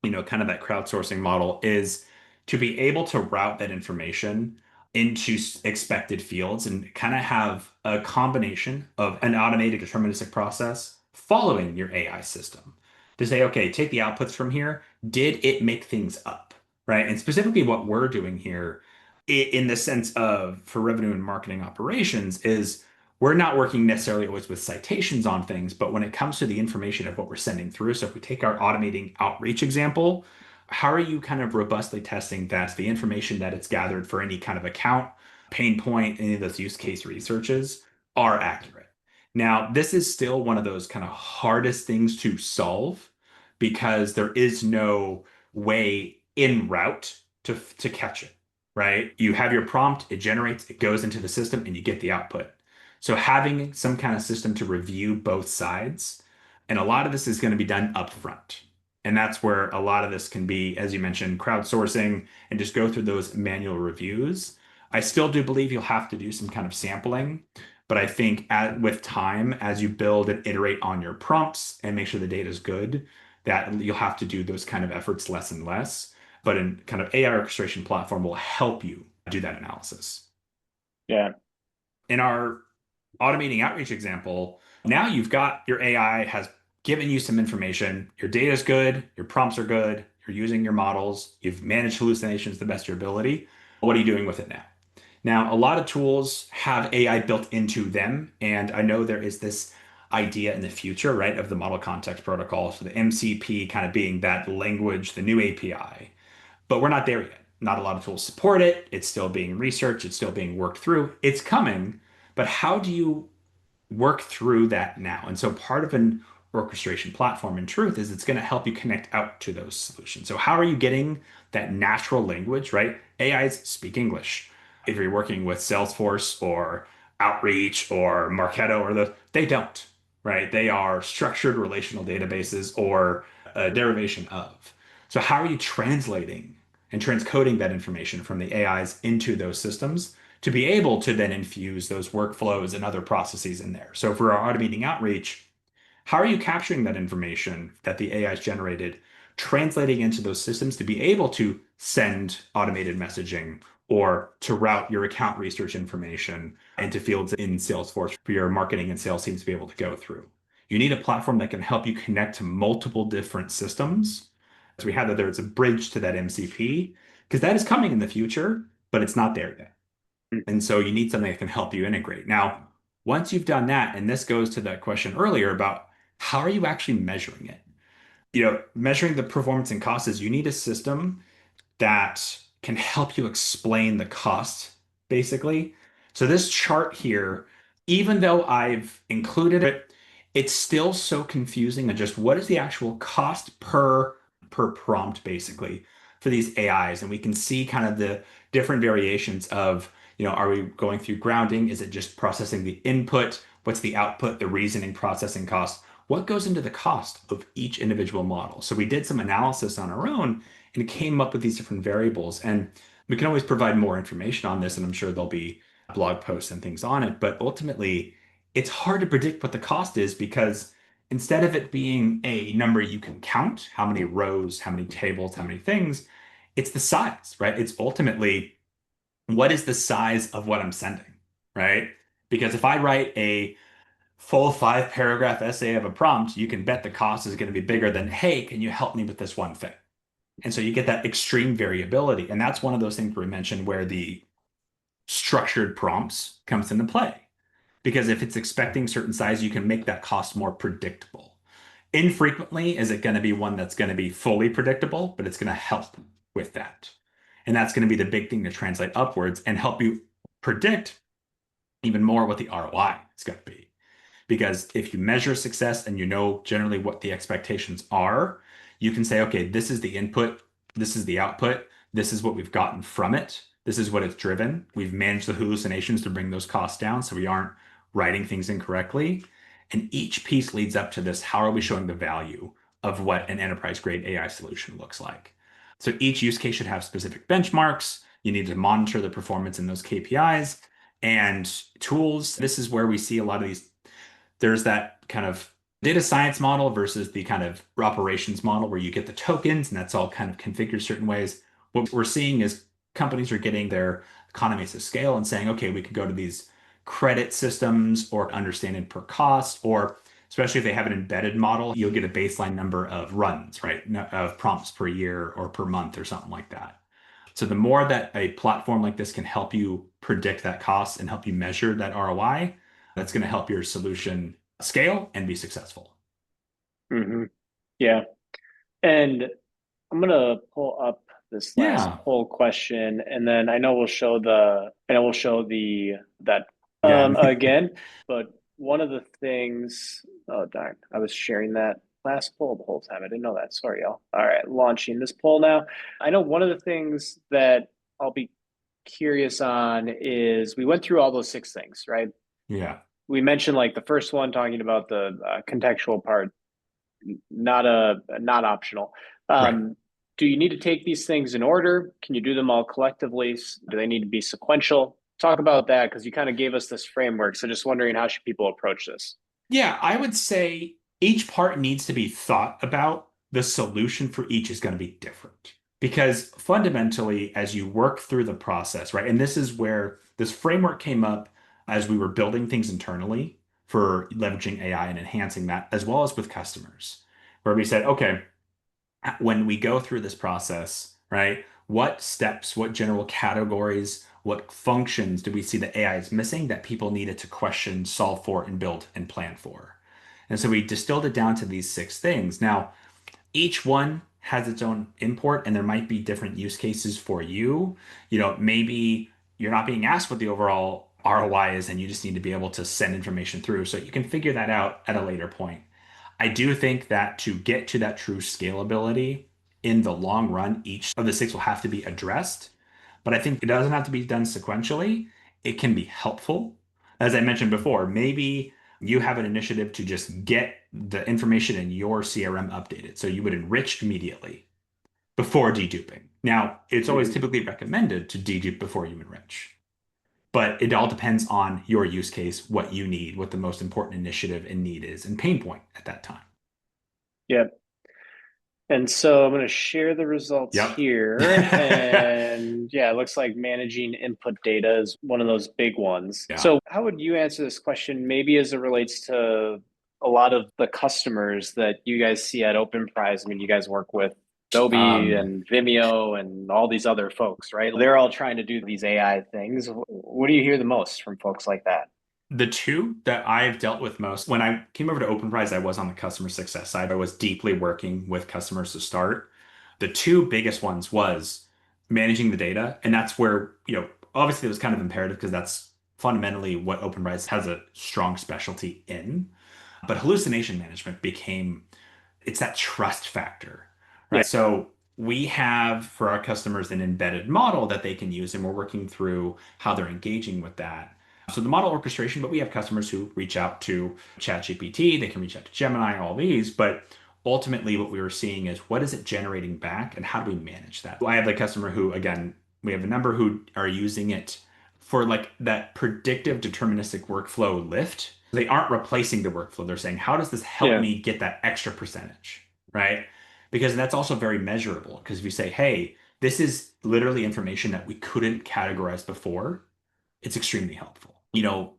Speaker 2: kind of that crowdsourcing model, is to be able to route that information into expected fields and kind of have a combination of an automated deterministic process following your AI system to say, okay, take the outputs from here. Did it make things up? Right. And specifically what we're doing here in the sense of for revenue and marketing operations is we're not working necessarily always with citations on things, but when it comes to the information of what we're sending through, so if we take our automating outreach example, how are you kind of robustly testing that the information that it's gathered for any kind of account, pain point, any of those use case researches are accurate? Now, this is still one of those kind of hardest things to solve because there is no way in route to catch it, right? You have your prompt, it generates, it goes into the system, and you get the output. So having some kind of system to review both sides, and a lot of this is going to be done upfront. And that's where a lot of this can be, as you mentioned, crowdsourcing and just go through those manual reviews. I still do believe you'll have to do some kind of sampling, but I think with time, as you build and iterate on your prompts and make sure the data is good, that you'll have to do those kind of efforts less and less. But in kind of AI orchestration platform will help you do that analysis.
Speaker 1: Yeah.
Speaker 2: In our automating outreach example, now you've got your AI has given you some information. Your data is good, your prompts are good, you're using your models, you've managed hallucinations to the best of your ability. What are you doing with it now? Now, a lot of tools have AI built into them, and I know there is this idea in the future, right, of the model context protocol. So the MCP kind of being that language, the new API, but we're not there yet. Not a lot of tools support it. It's still being researched, it's still being worked through. It's coming, but how do you work through that now? And so part of an orchestration platform in truth is it's going to help you connect out to those solutions. So how are you getting that natural language, right? AIs speak English. If you're working with Salesforce or Outreach or Marketo or they don't, right? They are structured relational databases or a derivation of. So how are you translating and transcoding that information from the AIs into those systems to be able to then infuse those workflows and other processes in there? So for our automating outreach, how are you capturing that information that the AI has generated, translating into those systems to be able to send automated messaging or to route your account research information into fields in Salesforce for your marketing and sales teams to be able to go through? You need a platform that can help you connect to multiple different systems. So we have that there's a bridge to that MCP because that is coming in the future, but it's not there yet. And so you need something that can help you integrate. Now, once you've done that, and this goes to that question earlier about how are you actually measuring it? Measuring the performance and cost is you need a system that can help you explain the cost, basically. So this chart here, even though I've included it, it's still so confusing on just what is the actual cost per prompt, basically, for these AIs. And we can see kind of the different variations of, are we going through grounding? Is it just processing the input? What's the output, the reasoning, processing cost? What goes into the cost of each individual model? So we did some analysis on our own and came up with these different variables. And we can always provide more information on this, and I'm sure there'll be blog posts and things on it. But ultimately, it's hard to predict what the cost is because instead of it being a number you can count, how many rows, how many tables, how many things, it's the size, right? It's ultimately what is the size of what I'm sending, right? Because if I write a full 5 paragraph essay of a prompt, you can bet the cost is going to be bigger than, hey, can you help me with this one thing? And so you get that extreme variability. And that's one of those things we mentioned where the structured prompts comes into play. Because if it's expecting certain size, you can make that cost more predictable. Infrequently is it going to be one that's going to be fully predictable, but it's going to help with that. And that's going to be the big thing to translate upwards and help you predict even more what the ROI is going to be. Because if you measure success and you know generally what the expectations are, you can say, okay, this is the input, this is the output, this is what we've gotten from it, this is what it's driven. We've managed the hallucinations to bring those costs down so we aren't writing things incorrectly. And each piece leads up to this, how are we showing the value of what an enterprise grade AI solution looks like? So each use case should have specific benchmarks. You need to monitor the performance in those KPIs and tools. This is where we see a lot of these there's that kind of data science model versus the kind of operations model where you get the tokens and that's all kind of configured certain ways. What we're seeing is companies are getting their economies of scale and saying, okay, we could go to these credit systems or understanding per cost, or especially if they have an embedded model, you'll get a baseline number of runs, right? Of prompts per year or per month or something like that. So the more that a platform like this can help you predict that cost and help you measure that ROI, that's going to help your solution scale and be successful.
Speaker 1: Hmm. Yeah. And I'm gonna pull up this last
Speaker 2: Yeah.
Speaker 1: poll question, and then I know we'll show the that
Speaker 2: Again.
Speaker 1: again. But one of the things, oh darn, I was sharing that last poll the whole time. I didn't know that. Sorry, y'all. All right, launching this poll now. I know one of the things that I'll be curious on is we went through all those six things, right?
Speaker 2: Yeah.
Speaker 1: We mentioned like the first one talking about the contextual part, not optional.
Speaker 2: Right.
Speaker 1: Do you need to take these things in order? Can you do them all collectively? Do they need to be sequential? Talk about that because you kind of gave us this framework. So just wondering how should people approach this?
Speaker 2: Yeah, I would say each part needs to be thought about. The solution for each is going to be different. Because fundamentally, as you work through the process, right? And this is where this framework came up as we were building things internally for leveraging AI and enhancing that, as well as with customers, where we said, okay, when we go through this process, right? What steps, what general categories, what functions do we see that AI is missing that people needed to question, solve for, and build and plan for? And so we distilled it down to these six things. Now, each one has its own import, and there might be different use cases for you. Maybe you're not being asked what the overall ROI is, and you just need to be able to send information through. So you can figure that out at a later point. I do think that to get to that true scalability in the long run, each of the six will have to be addressed. But I think it doesn't have to be done sequentially. It can be helpful. As I mentioned before, maybe you have an initiative to just get the information in your CRM updated. So you would enrich immediately before deduping. Now, it's always
Speaker 1: Mhm.
Speaker 2: typically recommended to dedupe before you enrich, but it all depends on your use case, what you need, what the most important initiative and need is, and pain point at that time.
Speaker 1: Yeah. And so I'm going to share the results
Speaker 2: Yep.
Speaker 1: here. And yeah, it looks like managing input data is one of those big ones.
Speaker 2: Yeah.
Speaker 1: So, how would you answer this question, maybe as it relates to a lot of the customers that you guys see at Openprise? I mean, you guys work with Adobe
Speaker 2: Um,
Speaker 1: and Vimeo and all these other folks, right? They're all trying to do these AI things. What do you hear the most from folks like that?
Speaker 2: the two that I've dealt with most, when I came over to OpenPrize, I was on the customer success side. I was deeply working with customers to start. The two biggest ones was managing the data. And that's where, obviously it was kind of imperative because that's fundamentally what OpenPrize has a strong specialty in. But hallucination management became it's that trust factor,
Speaker 1: Yeah.
Speaker 2: right? So we have for our customers an embedded model that they can use, and we're working through how they're engaging with that. So the model orchestration, but we have customers who reach out to ChatGPT, they can reach out to Gemini, all these, but ultimately what we were seeing is what is it generating back and how do we manage that? I have a customer who, again, we have a number who are using it for like that predictive deterministic workflow lift. They aren't replacing the workflow. They're saying, how does this help
Speaker 1: Yeah.
Speaker 2: me get that extra percentage? Right? Because that's also very measurable. Because if you say, hey, this is literally information that we couldn't categorize before, it's extremely helpful.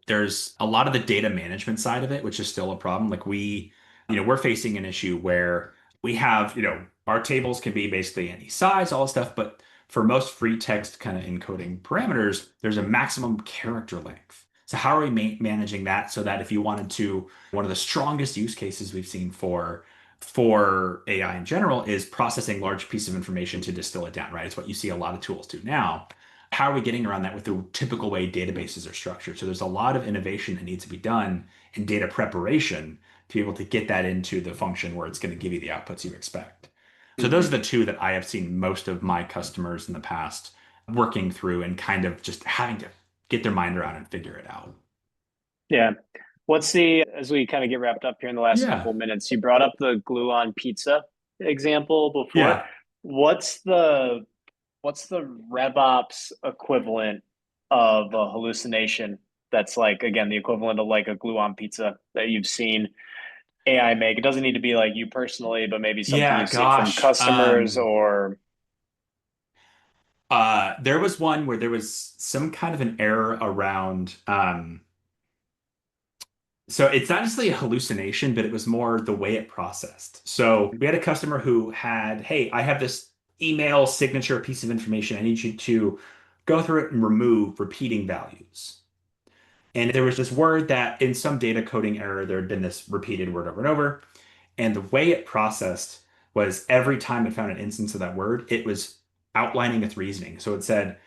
Speaker 2: There's a lot of the data management side of it, which is still a problem. Like we're facing an issue where we have, our tables can be basically any size, all this stuff, but for most free text kind of encoding parameters, there's a maximum character length. So how are we managing that so that if you wanted to, one of the strongest use cases we've seen for AI in general is processing large piece of information to distill it down, right? It's what you see a lot of tools do now. How are we getting around that with the typical way databases are structured? So there's a lot of innovation that needs to be done in data preparation to be able to get that into the function where it's going to give you the outputs you expect. So those
Speaker 1: Mhm.
Speaker 2: are the two that I have seen most of my customers in the past working through and kind of just having to get their mind around and figure it out.
Speaker 1: Yeah. As we kind of get wrapped up here in the last couple
Speaker 2: Yeah.
Speaker 1: of minutes, you brought up the glue on pizza example before.
Speaker 2: Yeah.
Speaker 1: What's the RevOps equivalent of a hallucination that's like, again, the equivalent of like a glue on pizza that you've seen AI make? It doesn't need to be like you personally, but maybe something
Speaker 2: Yeah,
Speaker 1: you've seen from
Speaker 2: gosh.
Speaker 1: customers or.
Speaker 2: There was one where there was some kind of an error around so it's not necessarily a hallucination, but it was more the way it processed. So we had a customer who had, hey, I have this email signature piece of information. I need you to go through it and remove repeating values. And there was this word that in some data coding error, there had been this repeated word over and over. And the way it processed was every time it found an instance of that word, it was outlining its reasoning. So it said,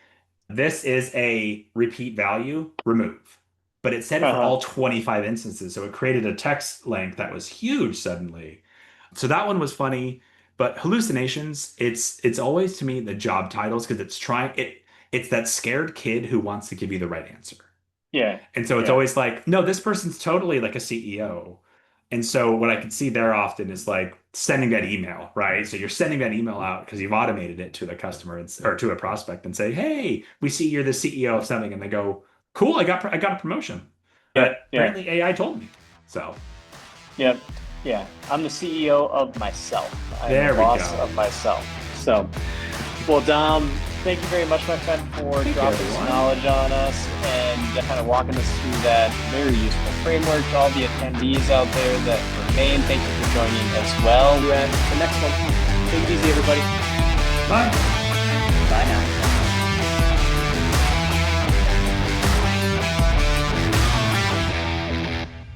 Speaker 2: this is a repeat value, remove. But it said it for
Speaker 1: Uh-huh.
Speaker 2: all 25 instances. So it created a text length that was huge suddenly. So that one was funny. But hallucinations, it's always to me the job titles because it's that scared kid who wants to give you the right answer.
Speaker 1: Yeah.
Speaker 2: And so it's
Speaker 1: Yeah.
Speaker 2: always like, no, this person's totally like a CEO. And so what I can see there often is like sending that email, right? So you're sending that email out because you've automated it to the customer or to a prospect and say, "Hey, we see you're the CEO of something," and they go, "Cool, I got a promotion."
Speaker 1: Yeah.
Speaker 2: But
Speaker 1: Yeah.
Speaker 2: apparently AI told me. So
Speaker 1: Yeah. Yeah. I'm the CEO of myself. I'm the
Speaker 2: there we
Speaker 1: boss
Speaker 2: go.
Speaker 1: of myself. So, well, Dom, thank you very much, my friend, for
Speaker 2: Thank you,
Speaker 1: dropping some
Speaker 2: everyone.
Speaker 1: knowledge on us and kind of walking us through that very useful framework. To all the attendees out there that remain, thank you for joining as well. And the next one, take it easy, everybody.
Speaker 2: Bye.
Speaker 1: Bye now.